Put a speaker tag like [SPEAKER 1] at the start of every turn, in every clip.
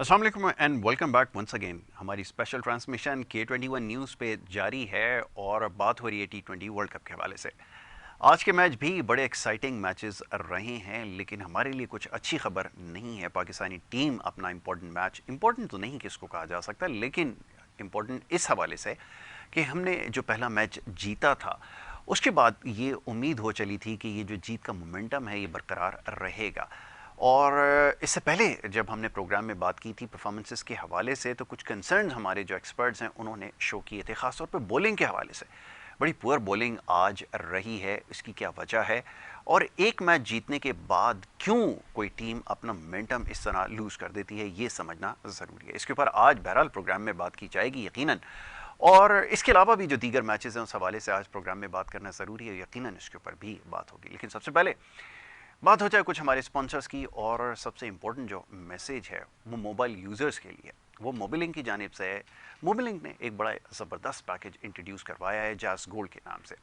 [SPEAKER 1] अस्सलाम वालेकुम and welcome back once again. हमारी स्पेशल ट्रांसमिशन K21 न्यूज़ पे जारी है और बात हो रही है T20 वर्ल्ड कप के हवाले से। आज के मैच भी बड़े एक्साइटिंग मैचेस रहे हैं, लेकिन हमारे लिए कुछ अच्छी खबर नहीं है। पाकिस्तानी टीम अपना इम्पोर्टेंट मैच, इम्पोर्टेंट तो नहीं किसको कहा जा सकता, लेकिन इम्पोर्टेंट इस हवाले से कि हमने जो पहला मैच जीता था उसके बाद ये उम्मीद हो चली थी कि ये जो जीत का मोमेंटम है ये बरकरार रहेगा। और इससे पहले जब हमने प्रोग्राम में बात की थी परफॉर्मेंसेस के हवाले से, तो कुछ कंसर्न हमारे जो एक्सपर्ट्स हैं उन्होंने शो किए थे, ख़ासतौर पे बॉलिंग के हवाले से। बड़ी पुअर बॉलिंग आज रही है, इसकी क्या वजह है और एक मैच जीतने के बाद क्यों कोई टीम अपना मोमेंटम इस तरह लूज़ कर देती है, ये समझना ज़रूरी है। इसके ऊपर आज बहरहाल प्रोग्राम में बात की जाएगी यकीनन, और इसके अलावा भी जो दीगर मैचेस हैं उस हवाले से आज प्रोग्राम में बात करना ज़रूरी है, यकीनन इसके ऊपर भी बात होगी। लेकिन सबसे पहले बात हो जाए कुछ हमारे स्पॉन्सर्स की, और सबसे इम्पोर्टेंट जो मैसेज है वो मोबाइल यूज़र्स के लिए, वो मोबिलिंक की जानिब से है। मोबिलिंक ने एक बड़ा ज़बरदस्त पैकेज इंट्रोड्यूस करवाया है जैज़ गोल्ड के नाम से,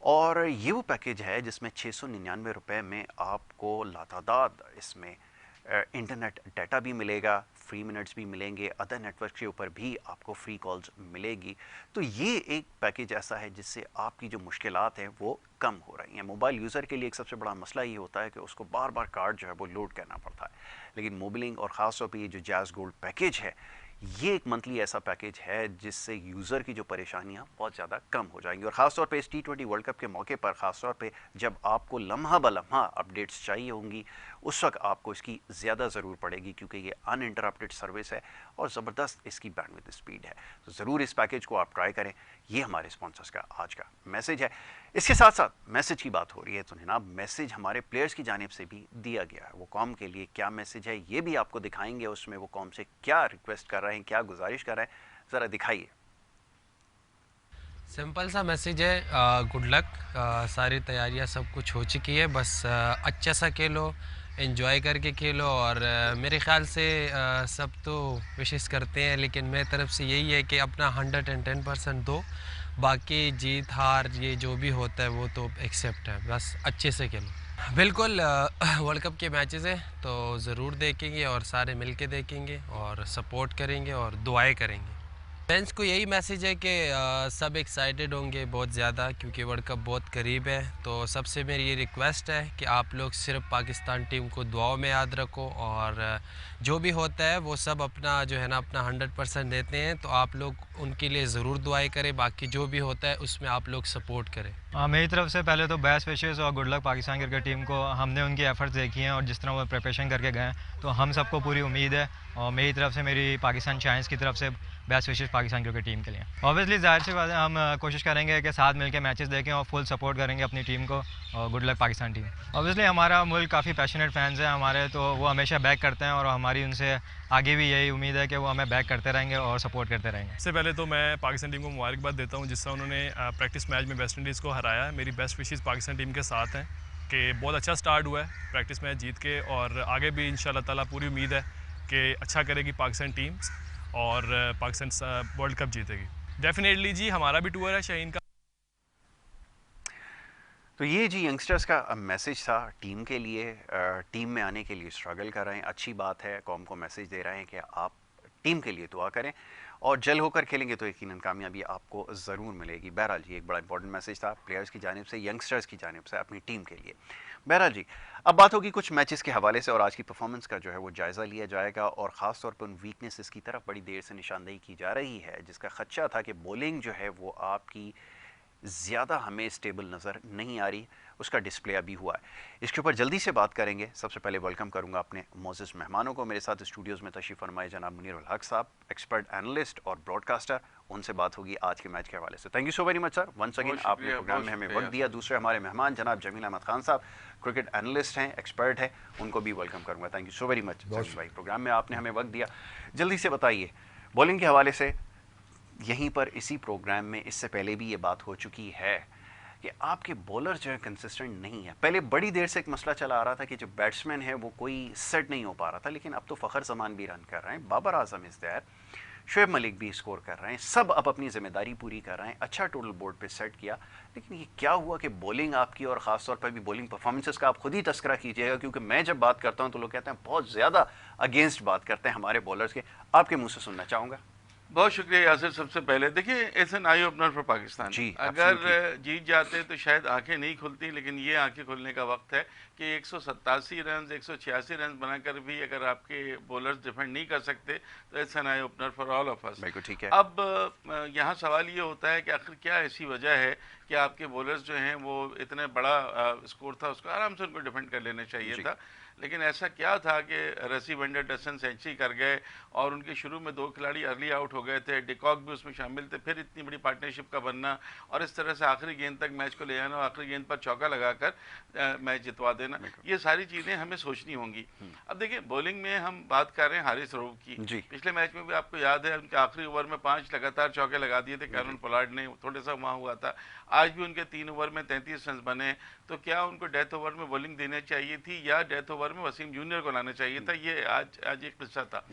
[SPEAKER 1] और ये वो पैकेज है जिसमें 699 रुपये में आपको लातादाद इसमें इंटरनेट डाटा भी मिलेगा, फ्री मिनट्स भी मिलेंगे, अदर नेटवर्क के ऊपर भी आपको फ्री कॉल्स मिलेगी। तो ये एक पैकेज ऐसा है जिससे आपकी जो मुश्किलात हैं वो कम हो रही हैं। मोबाइल यूज़र के लिए एक सबसे बड़ा मसला ये होता है कि उसको बार बार कार्ड जो है वो लोड करना पड़ता है, लेकिन मोबिलिंग और ख़ास तौर पर ये जो जैज़ गोल्ड पैकेज है, ये एक मंथली ऐसा पैकेज है जिससे यूज़र की जो परेशानियां बहुत ज़्यादा कम हो जाएंगी। और ख़ासतौर पे इस T20 वर्ल्ड कप के मौके पर, ख़ासतौर पे जब आपको लम्हा ब लम्हा अपडेट्स चाहिए होंगी, उस वक्त आपको इसकी ज़्यादा ज़रूरत पड़ेगी, क्योंकि ये अनइंटरप्टेड सर्विस है और ज़बरदस्त इसकी बैंडविड्थ स्पीड है। तो ज़रूर इस पैकेज को आप ट्राई करें। ये हमारे स्पॉन्सर्स का आज का मैसेज है। इसके साथ साथ मैसेज की बात हो रही है तो जनाब मैसेज हमारे प्लेयर्स की जानिब से भी दिया गया है। वो कॉम के लिए क्या मैसेज है ये भी आपको दिखाएंगे, उसमें वो कॉम से क्या रिक्वेस्ट कर रहे हैं, क्या गुजारिश कर रहे हैं, ज़रा दिखाइए।
[SPEAKER 2] सिंपल सा मैसेज है, गुड लक। सारी तैयारियां सब कुछ हो चुकी है, बस अच्छा सा खेलो, एंजॉय करके खेलो। और मेरे ख्याल से सब तो विशेस करते हैं, लेकिन मेरी तरफ से यही है कि अपना 110% दो। बाकी जीत हार ये जो भी होता है वो तो एक्सेप्ट है, बस अच्छे से खेलो। बिल्कुल। वर्ल्ड कप के मैचेस हैं तो ज़रूर देखेंगे और सारे मिल के देखेंगे और सपोर्ट करेंगे और दुआएं करेंगे। फैंस को यही मैसेज है कि सब एक्साइटेड होंगे बहुत ज़्यादा, क्योंकि वर्ल्ड कप बहुत करीब है। तो सबसे मेरी ये रिक्वेस्ट है कि आप लोग सिर्फ पाकिस्तान टीम को दुआओं में याद रखो, और जो भी होता है वो सब अपना जो है ना अपना 100% देते हैं, तो आप लोग उनके लिए ज़रूर दुआएं करें। बाकी जो भी होता है उसमें आप लोग सपोर्ट करें।
[SPEAKER 3] मेरी तरफ से पहले तो बेस्ट विशेज़ और good luck Pakistan cricket team को। हमने उनकी एफर्ट्स देखी हैं और जिस तरह वो प्रिपरेशन करके गए हैं, तो हम सबको पूरी उम्मीद है। और मेरी तरफ से, मेरी पाकिस्तान चाइल्ड्स की तरफ से best wishes Pakistan cricket team के लिए। ऑब्वियसली जाहिर सी बात है, हम कोशिश करेंगे कि साथ मिलकर मैचेस देखें और फुल सपोर्ट करेंगे अपनी टीम को। और good luck Pakistan team. Obviously हमारा मुल्क काफ़ी पैशनेट फैंस हैं हमारे, तो वो हमेशा बैक करते हैं और हमारी उनसे आगे भी यही उम्मीद है कि वो हमें बैक करते रहेंगे और सपोर्ट करते रहेंगे।
[SPEAKER 4] सबसे पहले तो मैं पाकिस्तान टीम को मुबारकबाद देता हूँ, जिस तरह उन्होंने प्रैक्टिस मैच में वेस्ट इंडीज़ को हराया है। मेरी बेस्ट विशेज़ पाकिस्तान टीम के साथ हैं कि बहुत अच्छा स्टार्ट हुआ है प्रैक्टिस मैच जीत के, और आगे भी इंशाल्लाह ताला पूरी उम्मीद है कि अच्छा करेगी पाकिस्तान टीम और पाकिस्तान वर्ल्ड कप जीतेगी डेफिनेटली। जी हमारा भी टूर है शाहीन का।
[SPEAKER 1] तो ये जी यंगस्टर्स का मैसेज था टीम के लिए। टीम में आने के लिए स्ट्रगल कर रहे हैं, अच्छी बात है। कौम को मैसेज दे रहे हैं कि आप टीम के लिए दुआ करें और जल होकर खेलेंगे तो यकीनन कामयाबी आपको ज़रूर मिलेगी। बहरहाल जी एक बड़ा इंपॉर्टेंट मैसेज था प्लेयर्स की जानिब से, यंगस्टर्स की जानिब से अपनी टीम के लिए। बहरहाल जी अब बात होगी कुछ मैचेस के हवाले से, और आज की परफॉर्मेंस का जो है वो जायज़ा लिया जाएगा, और ख़ास तौर पर उन वीकनेसेस की तरफ बड़ी देर से निशानदेही की जा रही है जिसका खदशा था कि बॉलिंग जो है वो आपकी ज़्यादा हमें स्टेबल नज़र नहीं आ रही, उसका डिस्प्ले अभी हुआ है। इसके ऊपर जल्दी से बात करेंगे। सबसे पहले वेलकम करूंगा अपने मोअज़्ज़ज़ मेहमानों को। मेरे साथ स्टूडियोज़ में तशरीफ़ फरमाए जनाब मुनीर उल हक साहब, एक्सपर्ट एनालिस्ट और ब्रॉडकास्टर। उनसे बात होगी आज के मैच के हवाले से। Thank you so very much sir, once again आपने प्रोग्राम में हमें वक्त दिया। दूसरे हमारे मेहमान जनाब जमील अहमद खान साहब, क्रिकेट एनालिस्ट हैं, एक्सपर्ट हैं, उनको भी वेलकम करूँगा। Thank you so very much Jamil भाई, प्रोग्राम में आपने हमें वक्त दिया। जल्दी से बताइए बॉलिंग के हवाले से। यहीं पर इसी प्रोग्राम में इससे पहले भी ये बात हो चुकी है कि आपके बॉलर जो है कंसिस्टेंट नहीं है। पहले बड़ी देर से एक मसला चला आ रहा था कि जो बैट्समैन है वो कोई सेट नहीं हो पा रहा था, लेकिन अब तो फ़खर जमान भी रन कर रहे हैं, बाबर आजम इज़ देयर, शुएब मलिक भी स्कोर कर रहे हैं, सब अब अपनी जिम्मेदारी पूरी कर रहे हैं, अच्छा टोटल बोर्ड पे सेट किया। लेकिन ये क्या हुआ कि बॉलिंग आपकी, और ख़ासतौर पर भी बॉलिंग परफॉर्मेंसेस का आप खुद ही तस्करा कीजिएगा, क्योंकि मैं जब बात करता हूँ तो लोग कहते हैं बहुत ज़्यादा अगेंस्ट बात करते हैं हमारे बॉलर्स के। आपके मुँह से सुनना चाहूँगा।
[SPEAKER 5] बहुत शुक्रिया यासिर। सबसे पहले देखिए, it's an eye opener for Pakistan.
[SPEAKER 1] जी,
[SPEAKER 5] अगर जीत जाते तो शायद आंखें नहीं खुलती, लेकिन ये आंखें खुलने का वक्त है कि 187 रन 186 रन बनाकर भी अगर आपके बॉलर्स डिफेंड नहीं कर सकते तो it's an eye opener for all of us.
[SPEAKER 1] बिल्कुल ठीक है।
[SPEAKER 5] अब यहाँ सवाल ये होता है कि आखिर क्या ऐसी वजह है कि आपके बॉलर्स जो हैं वो इतने बड़ा स्कोर था उसको आराम से उनको डिफेंड कर लेना चाहिए था, लेकिन ऐसा क्या था कि रसी वेंडर डसन सेंचुरी कर गए और उनके शुरू में 2 खिलाड़ी अर्ली आउट हो गए थे, डिकॉक भी उसमें शामिल थे, फिर इतनी बड़ी पार्टनरशिप का बनना और इस तरह से आखिरी गेंद तक मैच को ले जाना और आखिरी गेंद पर चौका लगाकर मैच जितवा देना, ये सारी चीज़ें हमें सोचनी होंगी। अब देखिए, बॉलिंग में हम बात कर रहे हैं हारिस रऊफ की। पिछले मैच में भी आपको याद है उनके आखिरी ओवर में 5 लगातार चौके लगा दिए थे कैरन पोलार्ड ने, थोड़ा सा वहाँ हुआ था। आज भी उनके 3 ओवर में 33 रन बने, तो क्या उनको डेथ ओवर में बॉलिंग देनी चाहिए थी या डेथ ओवर में वसीम जूनियर को लाना चाहिए था? ये आज एक किस्सा था।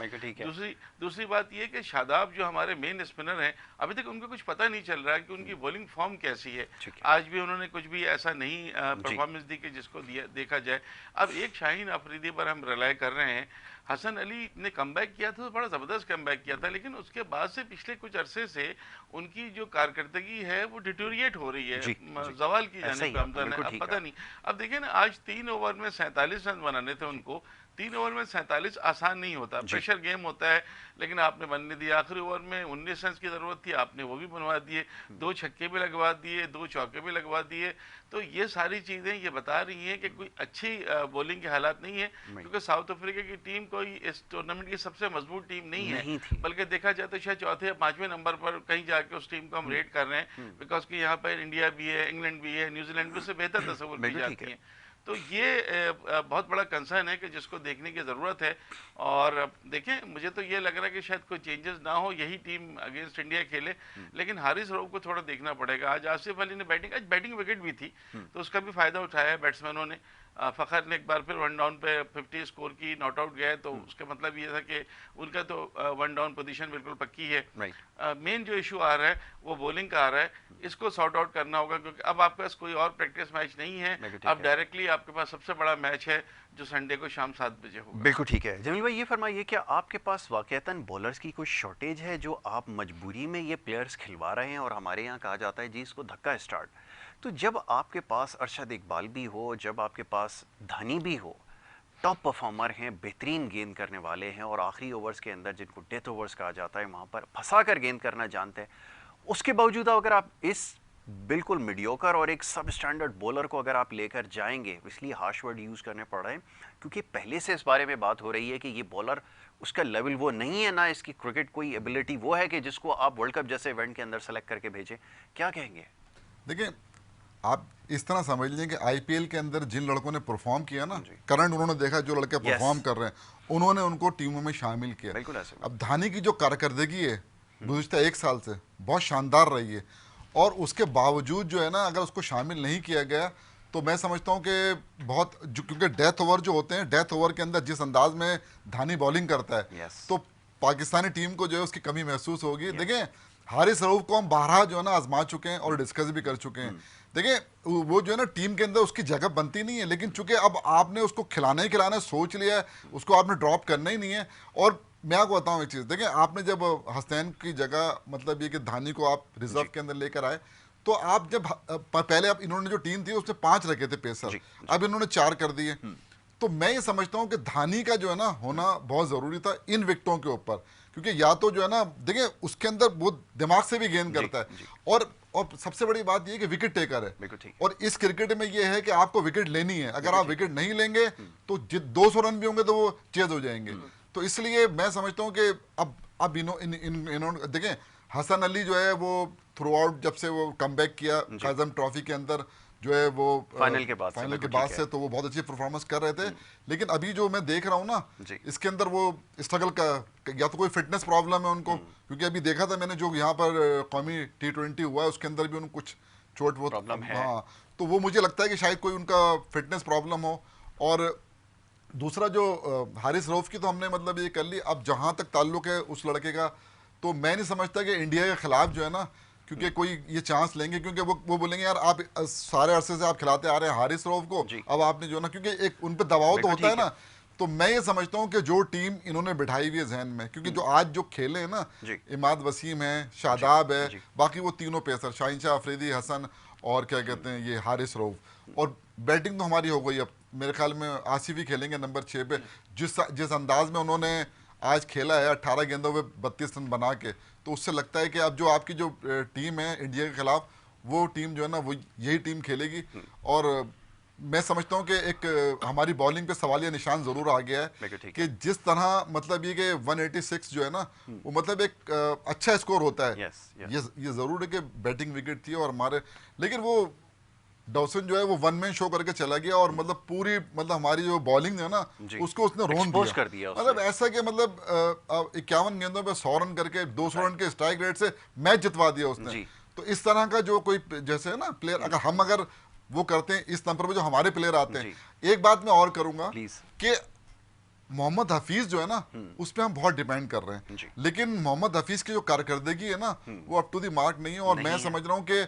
[SPEAKER 5] दूसरी बात ये कि शादाब जो हमारे मेन स्पिनर हैं, अभी तक उनको कुछ पता नहीं चल रहा है कि उनकी बॉलिंग फॉर्म कैसी है। आज भी उन्होंने कुछ भी ऐसा नहीं परफॉर्मेंस दी कि जिसको देखा जाए। अब एक शाहीन अफरीदी पर हम रिलाय कर रहे हैं। हसन अली ने कमबैक किया था तो बड़ा ज़बरदस्त कमबैक किया था, लेकिन उसके बाद से पिछले कुछ अरसे से उनकी जो कारकर्दगी है वो डिटोरिएट हो रही है, जवाल की जाने पे आमदन है। अब पता नहीं, अब देखिए ना, आज 3 ओवर में 47 रन बनाने थे उनको। 3 ओवर में 47 आसान नहीं होता, प्रेशर गेम होता है, लेकिन आपने बनने दिया। आखिरी ओवर में 19 रन की ज़रूरत थी, आपने वो भी बनवा दिए, 2 छक्के भी लगवा दिए, 2 चौके भी लगवा दिए। तो ये सारी चीज़ें ये बता रही हैं कि कोई अच्छी बॉलिंग के हालात नहीं है, क्योंकि साउथ अफ्रीका की टीम कोई इस टूर्नामेंट की सबसे मजबूत टीम नहीं है, बल्कि देखा जाए तो शायद चौथे या 5वें नंबर पर कहीं जाके उस टीम को हम रेट कर रहे हैं, बिकॉज कि यहाँ पर इंडिया भी है, इंग्लैंड भी है, न्यूजीलैंड भी उससे बेहतर तस्वुर की जाती है। तो ये बहुत बड़ा कंसर्न है कि जिसको देखने की ज़रूरत है। और देखें, मुझे तो ये लग रहा है कि शायद कोई चेंजेस ना हो, यही टीम अगेंस्ट इंडिया खेले, लेकिन हारिस रऊफ को थोड़ा देखना पड़ेगा। आज आसिफ अली ने आज बैटिंग विकेट भी थी, तो उसका भी फ़ायदा उठाया है बैट्समैनों ने। फ़खर ने एक बार फिर 1 डाउन पे 50 स्कोर की, नॉट आउट गए, तो उसका मतलब ये था कि उनका तो 1 डाउन पोजीशन बिल्कुल पक्की है। मेन जो इशू आ रहा है वो बॉलिंग का आ रहा है, इसको सॉर्ट आउट करना होगा, क्योंकि अब आपके पास कोई और प्रैक्टिस मैच नहीं है। अब डायरेक्टली आपके पास सबसे बड़ा मैच है जो संडे को शाम 7 बजे होगा।
[SPEAKER 1] बिल्कुल ठीक है। जमील भाई, ये फरमाइए, क्या आपके पास वाकईतन बॉलर्स की कोई शॉर्टेज है जो आप मजबूरी में ये प्लेयर्स खिलवा रहे हैं? और हमारे यहाँ कहा जाता है जी इसको धक्का स्टार्ट। तो जब आपके पास अरशद इकबाल भी हो, जब आपके पास धानी भी हो, टॉप परफॉर्मर हैं, बेहतरीन गेंद करने वाले हैं, और आखिरी ओवर्स के अंदर जिनको डेथ ओवर्स कहा जाता है वहाँ पर फंसा कर गेंद करना जानते हैं, उसके बावजूद अगर आप इस बिल्कुल मीडियोकर और एक सब स्टैंडर्ड बॉलर को अगर आप लेकर जाएंगे, इसलिए हार्श वर्ड यूज़ करने पड़ रहे हैं क्योंकि पहले से इस बारे में बात हो रही है कि ये बॉलर, उसका लेवल वो नहीं है, ना इसकी क्रिकेट कोई एबिलिटी वो है कि जिसको आप वर्ल्ड कप जैसे इवेंट के अंदर सेलेक्ट करके भेजें, क्या कहेंगे?
[SPEAKER 6] देखिए, आप इस तरह समझ लीजिए कि आईपीएल के अंदर जिन लड़कों ने परफॉर्म किया ना, करंट उन्होंने देखा जो लड़के परफॉर्म कर रहे हैं, उन्होंने उनको टीमों में शामिल किया।
[SPEAKER 1] बिल्कुल ऐसे।
[SPEAKER 6] अब धानी की जो कारकर्दगी है गुज़िश्ता 1 साल से बहुत शानदार रही है, और उसके बावजूद जो है ना, अगर उसको शामिल नहीं किया गया तो मैं समझता हूँ कि बहुत क्योंकि डेथ ओवर जो होते हैं, डेथ ओवर के अंदर जिस अंदाज में धानी बॉलिंग करता है, तो पाकिस्तानी टीम को जो है उसकी कमी महसूस होगी। देखें, हारिस रऊफ को हम 12 जो है ना आजमा चुके हैं और डिस्कस भी कर चुके हैं। देखिए, वो जो है ना टीम के अंदर उसकी जगह बनती नहीं है, लेकिन चूंकि अब आपने उसको खिलाना सोच लिया है, उसको आपने ड्रॉप करना ही नहीं है। और मैं आपको बताऊँ एक चीज़, देखिए, आपने जब हसनैन की जगह, मतलब ये कि धानी को आप रिजर्व के अंदर लेकर आए, तो आप जब पहले आप इन्होंने जो टीम थी उसमें 5 रखे थे पेसर, अब इन्होंने 4 कर दिए। तो मैं ये समझता हूँ कि धानी का जो है ना होना बहुत ज़रूरी था इन विकेटों के ऊपर, क्योंकि या तो जो है ना, देखिए, उसके अंदर बहुत दिमाग से भी गेंद करता है, और सबसे बड़ी बात ये कि विकेट टेकर है। और इस क्रिकेट में ये है कि आपको विकेट लेनी है, अगर आप विकेट नहीं लेंगे तो 200 रन भी होंगे तो वो चेज हो जाएंगे। तो इसलिए मैं समझता हूँ कि अब इन्होंने देखें, हसन अली जो है वो थ्रू आउट जब से वो कमबैक किया खाजम ट्रॉफी के अंदर, जो है वो
[SPEAKER 1] फाइनल के बाद
[SPEAKER 6] से तो वो बहुत अच्छी परफॉर्मेंस कर रहे थे। लेकिन अभी जो मैं देख रहा हूँ ना, इसके अंदर वो स्ट्रगल का, या तो कोई फिटनेस प्रॉब्लम है उनको, क्योंकि अभी देखा था मैंने जो यहाँ पर कौमी T20 हुआ है उसके अंदर भी उनको कुछ चोट वो प्रॉब्लम है। हाँ, तो वो मुझे लगता है कि शायद कोई उनका फिटनेस प्रॉब्लम हो। और दूसरा जो हारिस रऊफ की तो हमने मतलब ये कर ली। अब जहाँ तक ताल्लुक है उस लड़के का, तो मैं नहीं समझता कि इंडिया के खिलाफ जो है ना, क्योंकि कोई ये चांस लेंगे, क्योंकि वो बोलेंगे यार आप सारे अरसे से आप खिलाते आ रहे हैं हारिस रऊफ को, अब आपने जो है ना, क्योंकि एक उन पर दबाव तो होता है ना। तो मैं ये समझता हूँ कि जो टीम इन्होंने बिठाई हुई है जहन में, क्योंकि जो आज जो खेले हैं ना, इमाद वसीम है, शादाब है, बाकी वो तीनों पेसर शाहिनशाह अफरीदी, हसन और क्या कहते हैं ये हारिस रऊफ, और बैटिंग तो हमारी हो गई। अब मेरे ख्याल में आसिफ ही खेलेंगे नंबर 6 पे। जिस अंदाज में उन्होंने आज खेला है 18 गेंदों पे 32 रन बना के, तो उससे लगता है कि अब जो आपकी जो टीम है इंडिया के खिलाफ, वो टीम जो है ना वो यही टीम खेलेगी। और मैं समझता हूँ कि एक हमारी बॉलिंग पे सवालिया निशान जरूर आ गया है कि जिस तरह मतलब ये कि 186 जो है ना, वो मतलब एक अच्छा स्कोर होता है। ये जरूर है कि बैटिंग विकेट थी और हमारे, लेकिन वो डॉसन जो है वो वन मैन शो करके चला गया और मतलब पूरी मतलब हमारी जो बॉलिंग है ना उसको उसने रोन दिया। मतलब ऐसा कि मतलब 51 गेंदों पे 100 रन करके 200 रन के स्ट्राइक रेट से मैच जितवा दिया उसने। तो इस तरह का जो कोई जैसे है ना प्लेयर, अगर वो करते हैं इस नंबर पे जो हमारे प्लेयर आते हैं। एक बात मैं और करूंगा कि मोहम्मद हफीज जो है ना उस पर हम बहुत डिपेंड कर रहे हैं, लेकिन मोहम्मद हफीज की जो कारकर्दगी है ना वो अप टू द मार्क नहीं है। और मैं समझ रहा हूँ कि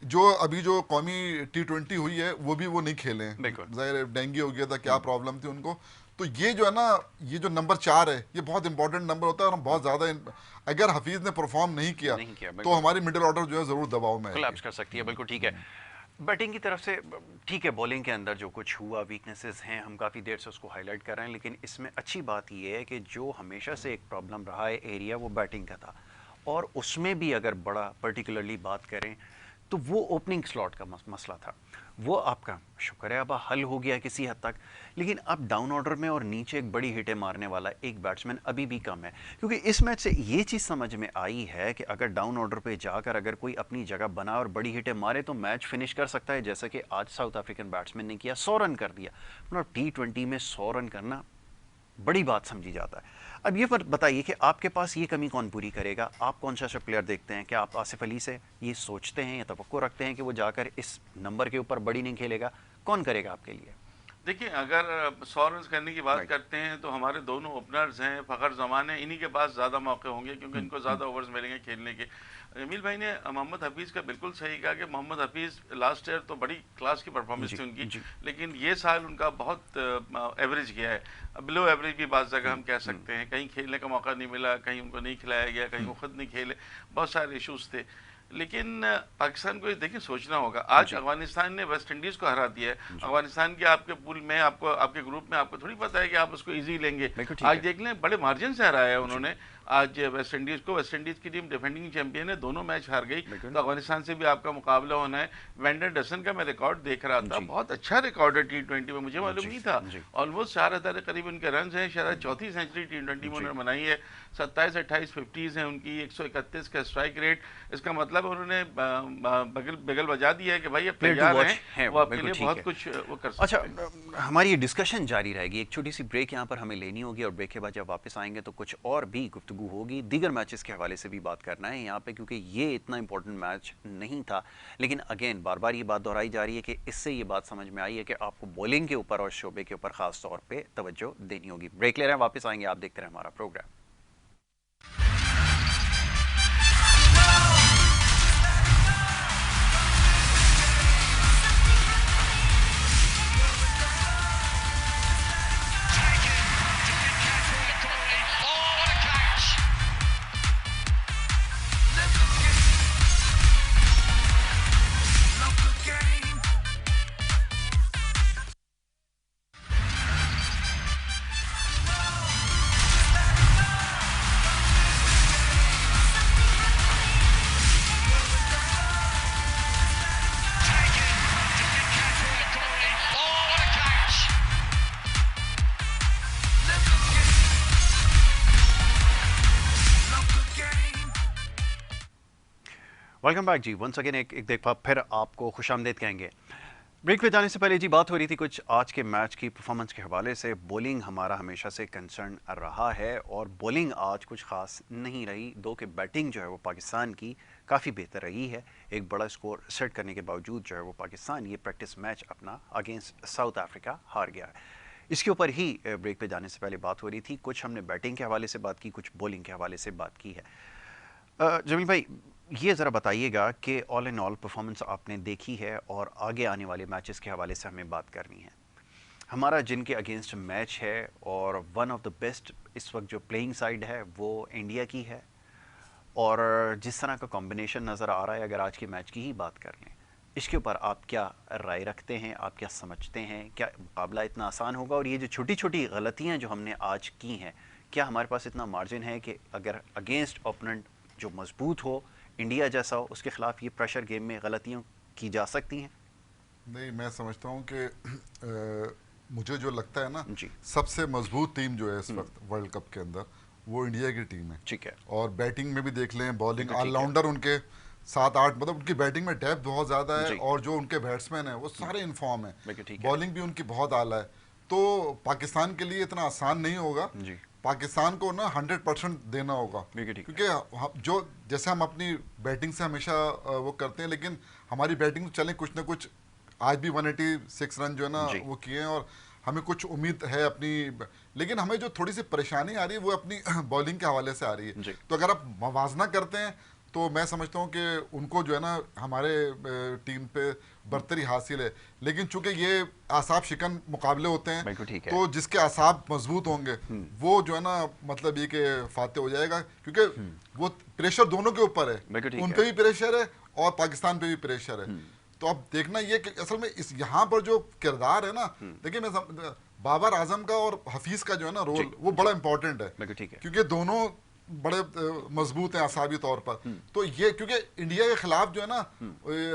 [SPEAKER 6] जो अभी जो कौमी T20 हुई है वो भी वो नहीं खेले हैं, जाहिर डेंगू हो गया था, क्या प्रॉब्लम थी उनको। तो ये जो है ना, ये जो नंबर 4 है ये बहुत इंपॉर्टेंट नंबर होता है, और हम बहुत ज्यादा अगर हफीज ने परफॉर्म नहीं किया तो हमारी मिडिल ऑर्डर जो है जरूर दबाव में
[SPEAKER 1] कोलैप्स कर सकती है। बिल्कुल ठीक है। बैटिंग की तरफ से ठीक है, बॉलिंग के अंदर जो कुछ हुआ वीकनेसेस हैं हम काफ़ी देर से उसको हाईलाइट कर रहे हैं, लेकिन इसमें अच्छी बात ये है कि जो हमेशा से एक प्रॉब्लम रहा है एरिया वो बैटिंग का था, और उसमें भी अगर बड़ा पर्टिकुलरली बात करें तो वो ओपनिंग स्लॉट का मसला था, वो आपका शुक्र है अब हल हो गया किसी हद तक। लेकिन अब डाउन ऑर्डर में और नीचे एक बड़ी हिटें मारने वाला एक बैट्समैन अभी भी कम है, क्योंकि इस मैच से ये चीज़ समझ में आई है कि अगर डाउन ऑर्डर पे जाकर अगर कोई अपनी जगह बना और बड़ी हिटें मारे तो मैच फिनिश कर सकता है, जैसा कि आज साउथ अफ्रीकन बैट्समैन ने किया, 100 रन कर दिया। मतलब T20 में 100 रन करना बड़ी बात समझी जाता है। अब ये बताइए कि आपके पास ये कमी कौन पूरी करेगा? आप कौन सा प्लेयर देखते हैं? क्या आप आसिफ अली से ये सोचते हैं या तवक्को रखते हैं कि वो जाकर इस नंबर के ऊपर बड़ी नहीं खेलेगा? कौन करेगा आपके लिए?
[SPEAKER 5] देखिए, अगर 100 रन करने की बात करते हैं तो हमारे दोनों ओपनर्स हैं, फ़खर जमान है, इन्हीं के पास ज़्यादा मौके होंगे क्योंकि इनको ज़्यादा ओवर्स मिलेंगे खेलने के। जमील भाई ने मोहम्मद हफीज़ का बिल्कुल सही कहा कि मोहम्मद हफीज़ लास्ट ईयर तो बड़ी क्लास की परफॉर्मेंस थी उनकी, लेकिन ये साल उनका बहुत एवरेज गया है, बिलो एवरेज भी बात जगह हम कह सकते हैं। कहीं खेलने का मौका नहीं मिला, कहीं उनको नहीं खिलाया गया, कहीं वो खुद नहीं खेले, बहुत सारे इशूज़ थे। लेकिन पाकिस्तान को देखिए सोचना होगा, आज अफगानिस्तान ने वेस्ट इंडीज़ को हरा दिया है। अफगानिस्तान के आपके पूल में, आपको आपके ग्रुप में आपको थोड़ी पता है कि आप उसको इजी लेंगे। आज देख लें बड़े मार्जिन से हराया है उन्होंने आज वेस्ट इंडीज़ को। वेस्ट इंडीज़ की टीम डिफेंडिंग चैंपियन है, दोनों मैच हार गई, तो अफगानिस्तान से भी आपका मुकाबला होना है। वेंडर डसन का मैं रिकॉर्ड देख रहा था, बहुत अच्छा रिकॉर्ड है T20 में, मुझे मालूम नहीं था। ऑलमोस्ट 4000 करीब उनके रन हैं, शायद चौथी सेंचुरी T20 में उन्होंने बनाई है। 27-28 50s हैं उनकी, 131 का स्ट्राइक रेट। इसका मतलब उन्होंने बगल बजा दिया है कि भाई अब तैयार हैं, वो आपके लिए बहुत कुछ वो कर सकते हैं।
[SPEAKER 1] अच्छा, हमारी डिस्कशन जारी रहेगी, एक छोटी सी ब्रेक यहाँ पर हमें लेनी होगी, और ब्रेक के बाद जब वापस आएंगे तो कुछ और भी गुफ्तगू होगी, दीगर मैचेस के हवाले से भी बात करना है यहाँ पे, क्योंकि ये इतना इंपॉर्टेंट मैच नहीं था। लेकिन अगेन बार बार ये बात दोहराई जा रही है कि इससे ये बात समझ में आई है कि आपको बॉलिंग के ऊपर और शोबे के ऊपर खास तौर पर तवज्जो देनी होगी। ब्रेक ले रहे हैं, वापस आएंगे, आप देखते रहे हमारा प्रोग्राम। वेलकम बैक जी, वंस अगेन एक दफ़ा फिर आपको खुशामदीद कहेंगे। ब्रेक पे जाने से पहले जी बात हो रही थी कुछ आज के मैच की परफॉर्मेंस के हवाले से। बॉलिंग हमारा हमेशा से कंसर्न रहा है और बॉलिंग आज कुछ खास नहीं रही, दो कि बैटिंग जो है वो पाकिस्तान की काफ़ी बेहतर रही है। एक बड़ा स्कोर सेट करने के बावजूद जो है वो पाकिस्तान ये प्रैक्टिस मैच अपना अगेंस्ट साउथ अफ्रीका हार गया है। इसके ऊपर ही ब्रेक पे जाने से पहले बात हो रही थी, कुछ हमने बैटिंग के हवाले से बात की, कुछ बॉलिंग के हवाले से बात की है। जमील भाई, ये ज़रा बताइएगा कि ऑल इन ऑल परफॉर्मेंस आपने देखी है और आगे आने वाले मैचेस के हवाले से हमें बात करनी है। हमारा जिनके अगेंस्ट मैच है और वन ऑफ द बेस्ट इस वक्त जो प्लेइंग साइड है वो इंडिया की है, और जिस तरह का कॉम्बिनेशन नज़र आ रहा है, अगर आज के मैच की ही बात कर लें, इसके ऊपर आप क्या राय रखते हैं, आप क्या समझते हैं, क्या मुकाबला इतना आसान होगा? और ये जो छोटी छोटी गलतियां जो हमने आज की हैं, क्या हमारे पास इतना मार्जिन है कि अगर अगेंस्ट ओपोनेंट जो मजबूत हो, इंडिया जैसा हो, उसके खिलाफ ये प्रेशर गेम में गलतियां की जा सकती हैं?
[SPEAKER 6] नहीं, मैं समझता हूँ कि मुझे जो लगता है ना,
[SPEAKER 1] जी।
[SPEAKER 6] सबसे मजबूत टीम जो है इस वक्त वर्ल्ड कप के अंदर वो इंडिया की टीम है।
[SPEAKER 1] ठीक है।
[SPEAKER 6] और बैटिंग में भी देख लें, बॉलिंग,
[SPEAKER 1] ठीक है।
[SPEAKER 6] ऑलराउंडर उनके 7-8, मतलब उनकी बैटिंग में डेप्थ बहुत ज़्यादा है,
[SPEAKER 1] जी।
[SPEAKER 6] और जो उनके बैट्समैन हैं वो सारे इनफॉर्म हैं।
[SPEAKER 1] बिल्कुल ठीक है।
[SPEAKER 6] बॉलिंग भी उनकी बहुत आला है। तो पाकिस्तान के लिए इतना आसान नहीं होगा।
[SPEAKER 1] जी।
[SPEAKER 6] पाकिस्तान को ना 100% देना होगा,
[SPEAKER 1] बिल्कुल ठीक है।
[SPEAKER 6] क्योंकि जो जैसे हम अपनी बैटिंग से हमेशा वो करते हैं, लेकिन हमारी बैटिंग चले कुछ ना कुछ, आज भी 186 रन जो है ना
[SPEAKER 1] जी।
[SPEAKER 6] वो किए हैं, और हमें कुछ उम्मीद है अपनी, लेकिन हमें जो थोड़ी सी परेशानी आ रही है वो अपनी बॉलिंग के हवाले से आ रही है।
[SPEAKER 1] जी।
[SPEAKER 6] तो अगर आप मवाजना करते हैं तो मैं समझता हूँ कि उनको जो है ना हमारे टीम पे बर्तरी हासिल है, लेकिन चूंकि ये आसाब शिकन मुकाबले होते हैं,
[SPEAKER 1] बिल्कुल ठीक है।
[SPEAKER 6] तो जिसके आसाब मजबूत होंगे वो जो है ना, मतलब ये कि फाते हो जाएगा, क्योंकि वो प्रेशर दोनों के ऊपर
[SPEAKER 1] बिल्कुल ठीक
[SPEAKER 6] है, उन
[SPEAKER 1] है।
[SPEAKER 6] पे भी प्रेशर है और पाकिस्तान पे भी प्रेशर है। तो अब देखना ये कि असल में इस यहाँ पर जो किरदार है ना, देखिए बाबर आजम का और हफीज का जो है ना रोल, वो बड़ा इंपॉर्टेंट है,
[SPEAKER 1] बिल्कुल ठीक है।
[SPEAKER 6] क्योंकि दोनों बड़े मजबूत हैं आसाबी तौर पर। तो ये क्योंकि इंडिया के खिलाफ जो है ना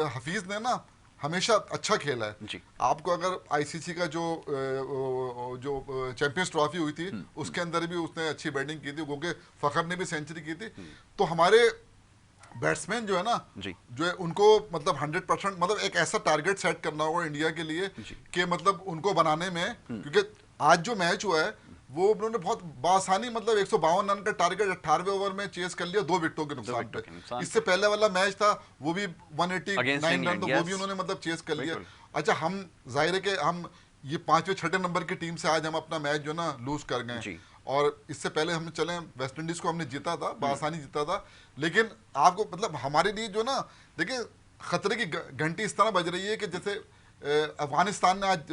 [SPEAKER 6] हफीज ने ना हमेशा अच्छा खेला है।
[SPEAKER 1] जी।
[SPEAKER 6] आपको अगर आईसीसी का जो चैंपियंस ट्रॉफी हुई थी उसके अंदर भी उसने अच्छी बैटिंग की थी, क्योंकि फखर ने भी सेंचुरी की थी। तो हमारे बैट्समैन जो है ना,
[SPEAKER 1] जी।
[SPEAKER 6] जो है उनको मतलब 100%, मतलब एक ऐसा टारगेट सेट करना होगा इंडिया के लिए कि मतलब उनको बनाने में, क्योंकि आज जो मैच हुआ है वो उन्होंने बहुत बासानी, मतलब 152 रन का टारगेट 18वें ओवर में चेस कर लिया 2 विकेटों के नुकसान पे। इससे पहले वाला मैच था वो भी 189 रन, तो वो भी उन्होंने मतलब चेस कर लिया। अच्छा, हम जाहिर है कि हम ये 5वें 6ठे नंबर की टीम से आज हम अपना मैच जो ना लूज कर गए, और इससे पहले हम चले वेस्ट इंडीज को हमने जीता था, बासानी जीता था। लेकिन आपको मतलब हमारे लिए जो ना, देखिए खतरे की घंटी इस तरह बज रही है कि जैसे अफगानिस्तान ने आज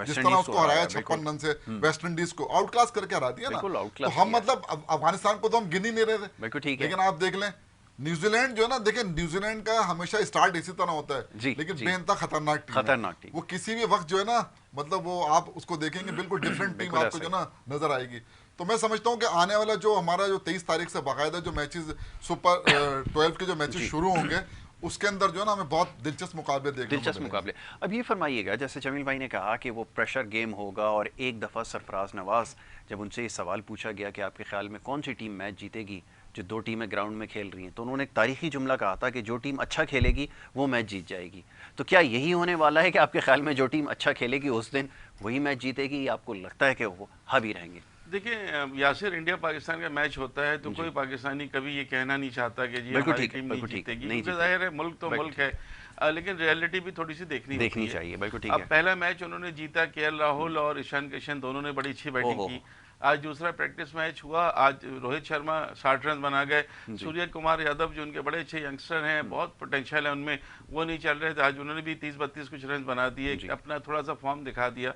[SPEAKER 6] जिस तरह उसको हराया 56 रन से, वेस्ट इंडीज को आउट क्लास करके हरा दिया ना, तो हम मतलब अफगानिस्तान को तो हम गिन ही नहीं रहे थे। लेकिन आप देख लें न्यूजीलैंड जो है ना, देखिए न्यूजीलैंड का हमेशा स्टार्ट इसी तरह होता है, लेकिन बेनता खतरनाक टीम, वो किसी भी वक्त जो है ना, मतलब वो आप उसको देखेंगे बिल्कुल डिफरेंट टीम आपको जो ना नजर आएगी। तो मैं समझता हूँ कि आने वाला जो हमारा जो 23 तारीख से बाकायदा जो मैचेस सुपर 12 के जो मैचेस शुरू होंगे, उसके अंदर जो है ना हमें बहुत दिलचस्प मुकाबले देखने को मिलेंगे।
[SPEAKER 1] दिलचस्प मुकाबले। अब ये फरमाइएगा, जैसे जमील भाई ने कहा कि वो प्रेशर गेम होगा, और एक दफ़ा सरफराज नवाज जब उनसे ये सवाल पूछा गया कि आपके ख्याल में कौन सी टीम मैच जीतेगी, जो 2 टीमें ग्राउंड में खेल रही हैं, तो उन्होंने एक तारीखी जुमला कहा था कि जो टीम अच्छा खेलेगी वो मैच जीत जाएगी। तो क्या यही होने वाला है कि आपके ख्याल में जो टीम अच्छा खेलेगी उस दिन वही मैच जीतेगी, या आपको लगता है कि वो हावी रहेंगे?
[SPEAKER 5] देखिए, यासिर, इंडिया पाकिस्तान का मैच होता है तो कोई पाकिस्तानी कभी ये कहना नहीं चाहता कि जी हमारी टीम नहीं जीतेगी, क्योंकि जाहिर है मुल्क तो मुल्क है, लेकिन रियलिटी भी थोड़ी सी देखनी
[SPEAKER 1] चाहिए। बिल्कुल ठीक
[SPEAKER 5] है।
[SPEAKER 1] है।
[SPEAKER 5] अब पहला मैच उन्होंने जीता, केएल राहुल और ईशान किशन दोनों ने बड़ी अच्छी बैटिंग की। आज दूसरा प्रैक्टिस मैच हुआ, आज रोहित शर्मा 60 रन बना गए, सूर्य कुमार यादव जो उनके बड़े अच्छे यंगस्टर हैं, बहुत पोटेंशियल है उनमें, वो नहीं चल रहे थे, आज उन्होंने भी 30-32 कुछ रन बना दिए, अपना थोड़ा सा फॉर्म दिखा दिया।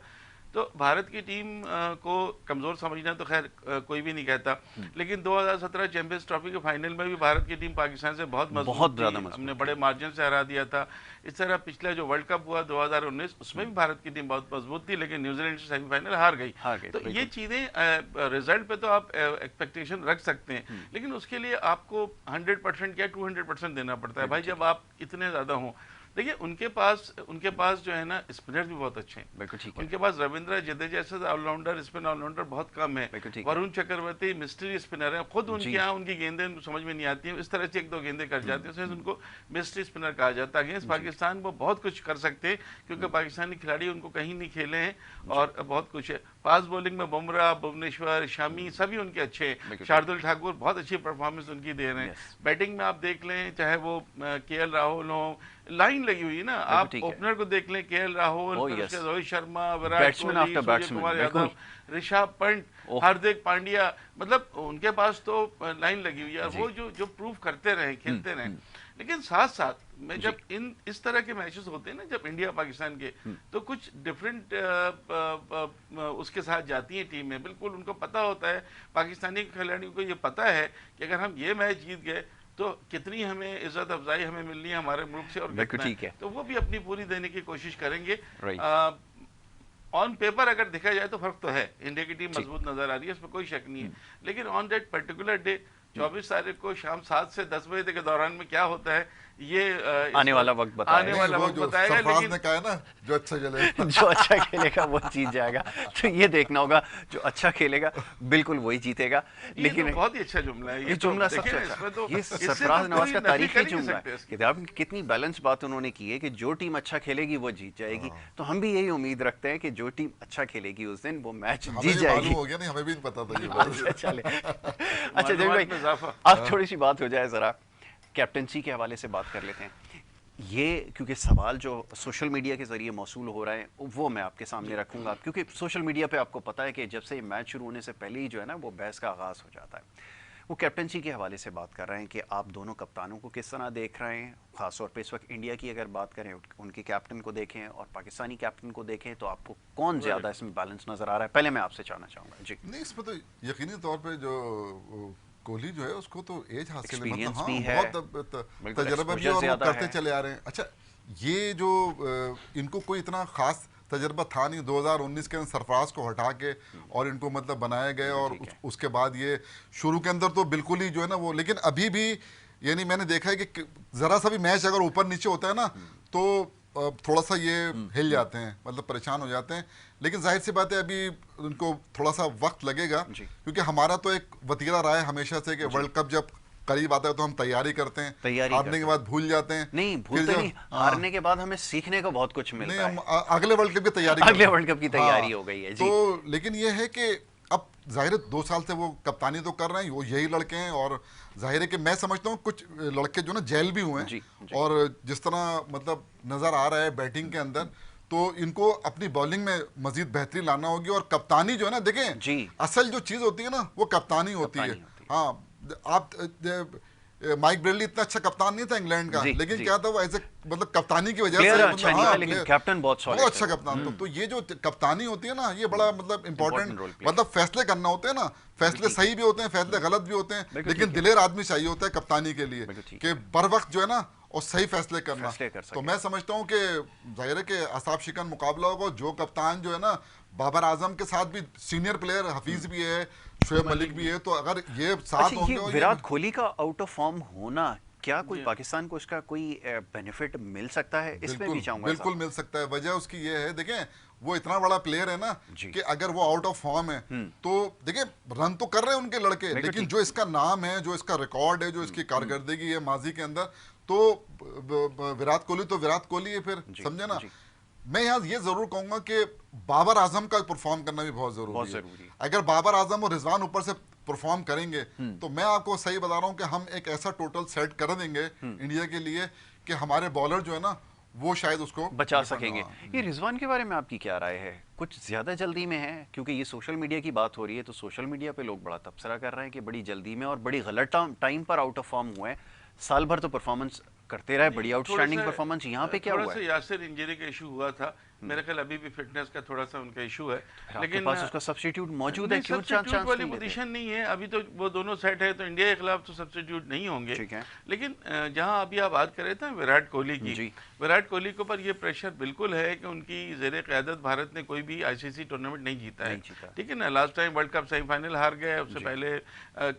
[SPEAKER 5] तो भारत की टीम को कमज़ोर समझना तो खैर कोई भी नहीं कहता, लेकिन 2017 चैंपियंस ट्रॉफी के फाइनल में भी भारत की टीम पाकिस्तान से बहुत मजबूत थी, हमने बड़े मार्जिन से हरा दिया था। इस तरह पिछला जो वर्ल्ड कप हुआ 2019, उसमें भी भारत की टीम बहुत मजबूत थी, लेकिन न्यूजीलैंड से सेमीफाइनल हार गई। तो ये चीज़ें रिजल्ट पे तो आप एक्सपेक्टेशन रख सकते हैं, लेकिन उसके लिए आपको 100% या 200% देना पड़ता है भाई, जब आप इतने ज़्यादा हों। देखिए, उनके पास जो है ना स्पिनर भी बहुत अच्छे हैं। उनके पास रविंद्र जडेजा जैसे ऑलराउंडर, स्पिन ऑलराउंडर बहुत कम है। वरुण चक्रवर्ती मिस्ट्री स्पिनर है, खुद उनके यहाँ उनकी गेंदें समझ में नहीं आती हैं, इस तरह से 1-2 गेंदें कर जाते हैं, उससे उनको मिस्ट्री स्पिनर कहा जाता है। अगेंस्ट पाकिस्तान वो बहुत कुछ कर सकते हैं, क्योंकि पाकिस्तानी खिलाड़ी उनको कहीं नहीं खेले हैं और बहुत कुछ है। फास्ट बॉलिंग में बुमराह, भुवनेश्वर, शामी सभी उनके अच्छे हैं। शार्दुल ठाकुर बहुत अच्छी परफॉर्मेंस उनकी दे रहे हैं। बैटिंग में आप देख लें, चाहे वो केएल राहुल हो, लाइन लगी हुई है ना। आप ओपनर को देख लें, केएल राहुल, रोहित शर्मा, विराट कोहली, सूर्य कुमार यादव, ऋषभ पंत, हार्दिक पांड्या, मतलब उनके पास तो लाइन लगी हुई है। और वो जो प्रूव करते रहे, खेलते रहे। लेकिन साथ साथ में जब इस तरह के मैचेस होते हैं ना, जब इंडिया पाकिस्तान के, तो कुछ डिफरेंट उसके साथ जाती है टीमें। बिल्कुल उनको पता होता है, पाकिस्तानी खिलाड़ियों को ये पता है कि अगर हम ये मैच जीत गए तो कितनी हमें इज्जत अफजाई हमें मिलनी है हमारे मुल्क से, और कितना है। तो वो भी अपनी पूरी देने की कोशिश करेंगे। ऑन पेपर अगर देखा जाए तो फर्क तो है, इंडिया की टीम मजबूत नजर आ रही है, इसमें कोई शक नहीं है। लेकिन ऑन दैट पर्टिकुलर डे 24 तारीख को शाम 7 से 10 बजे के दौरान में क्या होता है, ये
[SPEAKER 1] आने वाला वक्त बताएगा।
[SPEAKER 6] लेकिन कहा है ना, जो अच्छा खेलेगा
[SPEAKER 1] जो अच्छा खेलेगा वो जीत जाएगा। तो ये देखना होगा, जो अच्छा खेलेगा बिल्कुल वही जीतेगा। लेकिन
[SPEAKER 5] तो बहुत ही अच्छा जुमला है,
[SPEAKER 1] ये जुमला सबसे अच्छा, ये सरफराज नवाज का तारीखी जुमला है। किताब कितनी बैलेंस बात उन्होंने की है कि जो टीम अच्छा खेलेगी वो जीत जाएगी। तो हम भी यही उम्मीद रखते हैं कि जो टीम अच्छा खेलेगी उस दिन वो मैच जीत जाएगी।
[SPEAKER 6] हो गया नहीं, हमें भी नहीं पता था ये बात।
[SPEAKER 1] चले अच्छा जब भाई अब थोड़ी सी बात हो जाए, जरा कैप्टनसी के हवाले से बात कर लेते हैं। ये क्योंकि सवाल जो सोशल मीडिया के ज़रिए मौसूल हो रहा है वो मैं आपके सामने रखूंगा, क्योंकि सोशल मीडिया पे आपको पता है कि जब से मैच शुरू होने से पहले ही जो है ना वो बहस का आगाज़ हो जाता है। वो कैप्टनसी के हवाले से बात कर रहे हैं कि आप दोनों कप्तानों को किस तरह देख रहे हैं। ख़ासतौर पे इस वक्त इंडिया की अगर बात करें, उनके कैप्टन को देखें और पाकिस्तानी कैप्टन को देखें, तो आपको कौन ज़्यादा इसमें बैलेंस नज़र आ रहा है? पहले मैं आपसे जानना चाहूँगा जी।
[SPEAKER 6] नहीं, इसमें तो यकीनी तौर पर जो कोहली जो है उसको तो एज हासिल है,
[SPEAKER 1] एक्सपीरियंस
[SPEAKER 6] मतलब
[SPEAKER 1] भी है,
[SPEAKER 6] बहुत तजर्बा भी, और वो करते चले आ रहे हैं। अच्छा, ये जो इनको कोई इतना खास तजर्बा था नहीं। 2019 के अंदर सरफराज को हटा के और इनको मतलब बनाया गया, और उसके बाद ये शुरू के अंदर तो बिल्कुल ही जो है ना वो, लेकिन अभी भी यानी मैंने देखा है कि जरा सा भी मैच अगर ऊपर नीचे होता है ना तो थोड़ा सा ये हिल जाते हैं, मतलब परेशान हो जाते हैं। लेकिन जाहिर सी बात है अभी उनको थोड़ा सा वक्त लगेगा, क्योंकि हमारा तो एक वतीरा रहा है हमेशा से कि वर्ल्ड कप जब करीब आता है तो हम तैयारी करते हैं, हारने के बाद भूल जाते हैं।
[SPEAKER 1] नहीं भूलते नहीं, हारने के बाद हमें सीखने को बहुत कुछ मिलता है।
[SPEAKER 6] हम अगले वर्ल्ड कप की तैयारी,
[SPEAKER 1] अगले वर्ल्ड कप की तैयारी हो गई है जी।
[SPEAKER 6] तो लेकिन ये है कि अब जाहिर है 2 साल से वो कप्तानी तो कर रहे हैं, वो यही लड़के हैं, और जाहिर है कि मैं समझता हूँ कुछ लड़के जो ना जेल भी हुए हैं, और जिस तरह मतलब नजर आ रहा है बैटिंग के अंदर, तो इनको अपनी बॉलिंग में मजीद बेहतरी लाना होगी। और कप्तानी जो है ना, देखें असल जो चीज होती है ना वो कप्तानी होती है। हाँ, आप माइक ब्रेडली इतना अच्छा कप्तान नहीं था इंग्लैंड का, लेकिन क्या था वो ऐसे मतलब कप्तानी की वजह से
[SPEAKER 1] अच्छा, लेकिन कैप्टन बहुत
[SPEAKER 6] अच्छा कप्तान था। तो ये जो कप्तानी होती है ना, ये बड़ा मतलब इंपॉर्टेंट, मतलब फैसले करना होते हैं ना, फैसले सही भी होते हैं, फैसले गलत भी होते हैं, लेकिन दिलेर आदमी चाहिए होता है कप्तानी के लिए कि बर वक्त जो है ना और सही फैसले करना। तो मैं समझता हूँ कि जाहिर है कि असाब शिकन मुकाबला होगा। जो कप्तान जो है ना, बाबर आजम के साथ भी सीनियर प्लेयर हफीज भी है, शोएब मलिक भी है, तो अगर ये साथ होंगे।
[SPEAKER 1] विराट कोहली का आउट ऑफ फॉर्म होना क्या कोई पाकिस्तान को इसका कोई बेनिफिट मिल सकता है? इसमें भी चाहूंगा।
[SPEAKER 6] बिल्कुल मिल सकता है। वजह उसकी ये है, देखें वो इतना बड़ा प्लेयर है ना कि अगर वो आउट ऑफ फॉर्म है तो देखें रन तो कर रहे हैं उनके लड़के, लेकिन जो इसका नाम है, जो इसका रिकॉर्ड है, जो इसकी कारकर्दगी है माजी के अंदर, तो विराट कोहली तो विराट कोहली है फिर, समझे ना। मैं यहाँ ये जरूर कहूंगा कि बाबर आजम का परफॉर्म करना भी बहुत जरूरी है। अगर बाबर आजम और रिजवान ऊपर से परफॉर्म करेंगे तो मैं आपको सही बता रहा हूँ कि हम एक ऐसा टोटल सेट कर देंगे इंडिया के लिए कि हमारे बॉलर जो है ना वो शायद उसको
[SPEAKER 1] बचा सकेंगे। ये रिजवान के बारे में आपकी क्या राय है? कुछ ज्यादा जल्दी में है? क्योंकि ये सोशल मीडिया की बात हो रही है, तो सोशल मीडिया पे लोग बड़ा तबसरा कर रहे हैं कि बड़ी जल्दी में और बड़ी गलत टाइम पर आउट ऑफ फॉर्म हुए हैं। साल भर तो परफॉर्मेंस करते रहे, बड़ी आउटस्टैंडिंग परफॉर्मेंस, यहाँ पे क्या हुआ?
[SPEAKER 5] यासिर इंजरी का इशू हुआ था, मेरे ख्याल अभी भी फिटनेस का थोड़ा सा उनका इशू है, लेकिन
[SPEAKER 1] पास उसका सब्स्टिट्यूट मौजूद है, क्यों चांस
[SPEAKER 5] वाली पोजीशन नहीं है अभी, तो वो दोनों सेट है, तो इंडिया के खिलाफ तो सब्स्टिट्यूट नहीं होंगे। लेकिन जहां अभी आप बात कर रहे थे विराट कोहली की, विराट कोहली के ऊपर ये प्रेशर बिल्कुल है कि उनकी ज़ेरे क़यादत भारत ने कोई भी आईसीसी टूर्नामेंट नहीं जीता है, ठीक है ना। Last time world cup semifinal हार गए, उससे पहले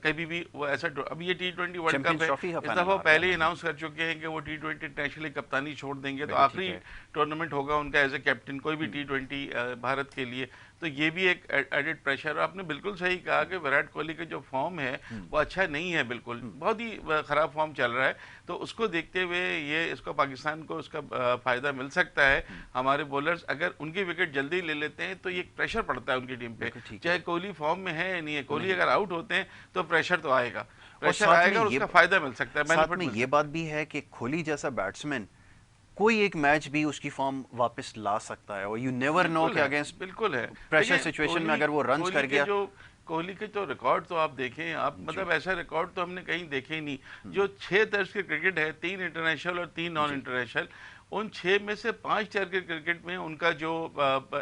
[SPEAKER 5] कभी भी वो ऐसा, अभी ये T20 वर्ल्ड कप है, इस दफ़ा पहले ही अनाउंस कर चुके हैं कि वो T20 इंटरनेशनल कप्तानी छोड़ देंगे, तो
[SPEAKER 1] बिल्कुल
[SPEAKER 5] आखिरी
[SPEAKER 1] ठीक है।
[SPEAKER 5] टूर्नामेंट होगा उनका एज ए कैप्टन कोई भी T20 भारत के लिए, तो ये भी एक एडेड प्रेशर। और आपने बिल्कुल सही कहा कि विराट कोहली का जो फॉर्म है वो अच्छा नहीं है, बिल्कुल बहुत ही ख़राब फॉर्म चल रहा है, तो उसको देखते हुए ये इसको पाकिस्तान को उसका फ़ायदा मिल सकता है। हमारे बॉलर्स अगर उनकी विकेट जल्दी ले लेते हैं तो ये एक प्रेशर पड़ता है उनकी टीम पे,
[SPEAKER 1] बिल्कुल ठीक है।
[SPEAKER 5] चाहे कोहली फॉर्म में है या नहीं है, कोहली अगर आउट होते हैं तो प्रेशर तो आएगा, प्रेशर
[SPEAKER 1] साथ में
[SPEAKER 5] आएगा और
[SPEAKER 1] ये-
[SPEAKER 5] उसका फ़ायदा मिल सकता है,
[SPEAKER 1] साथ
[SPEAKER 5] बेनिफिट
[SPEAKER 1] में
[SPEAKER 5] मिल
[SPEAKER 1] ये बात भी है कि कोहली जैसा बैट्समैन कोई एक मैच भी उसकी फॉर्म वापस ला सकता है, और यू नेवर नो कि अगेंस्ट
[SPEAKER 5] बिल्कुल है
[SPEAKER 1] प्रेशर
[SPEAKER 5] देखिए,
[SPEAKER 1] सिचुएशन में
[SPEAKER 5] कोहली-
[SPEAKER 1] अगर वो रन्स
[SPEAKER 5] कोहली
[SPEAKER 1] कर
[SPEAKER 5] के
[SPEAKER 1] गया।
[SPEAKER 5] जो कोहली के तो रिकॉर्ड तो आप देखें, आप मतलब ऐसा रिकॉर्ड तो हमने कहीं देखे ही नहीं। जो 6 टेस्ट के क्रिकेट है, 3 इंटरनेशनल और 3 नॉन इंटरनेशनल, उन 6 में से 5 टेस्ट के क्रिकेट में उनका जो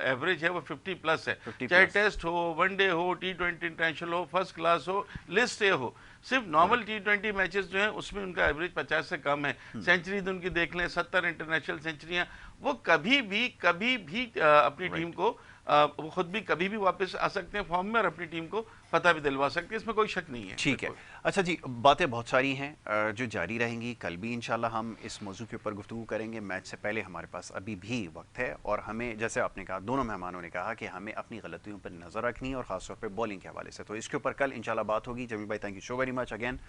[SPEAKER 5] एवरेज है वो 50 प्लस है,
[SPEAKER 1] 50
[SPEAKER 5] चाहे
[SPEAKER 1] प्लस।
[SPEAKER 5] टेस्ट हो, वनडे हो, T20 इंटरनेशनल हो, फर्स्ट क्लास हो, लिस्ट ए हो। सिर्फ नॉर्मल T20 मैचेस जो हैं उसमें उनका एवरेज 50 से कम है। सेंचुरी तो उनकी देख लें, 70 इंटरनेशनल सेंचुरियां, वो कभी भी अपनी टीम को वो खुद भी कभी भी वापस आ सकते हैं फॉर्म में और अपनी टीम को पता भी दिलवा सकते हैं, इसमें कोई शक नहीं है।
[SPEAKER 1] ठीक है।
[SPEAKER 5] बिल्कुल।
[SPEAKER 1] अच्छा जी, बातें बहुत सारी हैं जो जारी रहेंगी, कल भी इंशाल्लाह हम इस मौजू के ऊपर गुफ्तगू करेंगे। मैच से पहले हमारे पास अभी भी वक्त है, और हमें जैसे आपने कहा, दोनों मेहमानों ने कहा कि हमें अपनी गलतियों पर नज़र रखनी है, और ख़ासतौर पर बॉलिंग के हवाले से, तो इसके ऊपर कल इंशाल्लाह बात होगी। जमील भाई, thank you so very much again.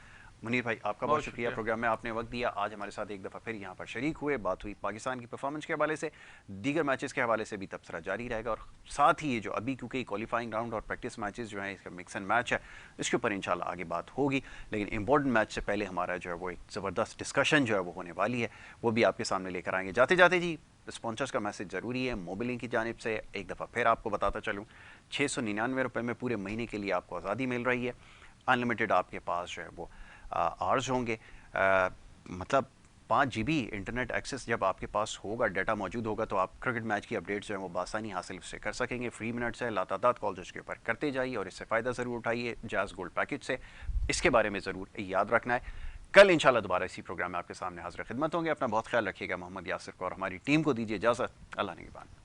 [SPEAKER 1] Munir भाई, आपका बहुत शुक्रिया, प्रोग्राम में आपने वक्त दिया, आज हमारे साथ एक दफ़ा फिर यहाँ पर शरीक हुए, बात हुई पाकिस्तान की परफॉर्मेंस के हवाले से, दीगर मैचेस के हवाले से भी तबसरा जारी रहेगा, और साथ ही ये जो अभी क्योंकि क्वालिफाइंग राउंड और प्रैक्टिस मैचेस जो हैं, इसका मिक्स एंड मैच है, इसके ऊपर इंशाल्लाह आगे बात होगी। लेकिन इंपॉर्टेंट मैच से पहले हमारा जो है वो एक ज़बरदस्त डिस्कशन जो है वो होने वाली है, वो भी आपके सामने लेकर आएंगे। जाते जाते जी, स्पॉन्सर्स का मैसेज ज़रूरी है। मोबिलिंग की जानिब से एक दफ़ा फिर आपको बताता चलूँ, 699 रुपये में पूरे महीने के लिए आपको आज़ादी मिल रही है। अनलिमिटेड आपके पास जो है वो आवर्स होंगे, मतलब 5 GB इंटरनेट एक्सेस जब आपके पास होगा, डाटा मौजूद होगा, तो आप क्रिकेट मैच की अपडेट्स जो है वो बासानी हासिल उससे कर सकेंगे। फ्री मिनट्स है, लातादाद कॉल्स उसके ऊपर करते जाइए, और इससे फ़ायदा ज़रूर उठाइए जाज़ गोल्ड पैकेज से, इसके बारे में ज़रूर याद रखना है। कल इंशाल्लाह दोबारा इसी प्रोग्राम में आपके सामने हाजिर खिदमत होंगे। अपना बहुत ख्याल रखिएगा। मोहम्मद यासिर को और हमारी टीम को दीजिए इजाज़त। अल्लाह निगहबान।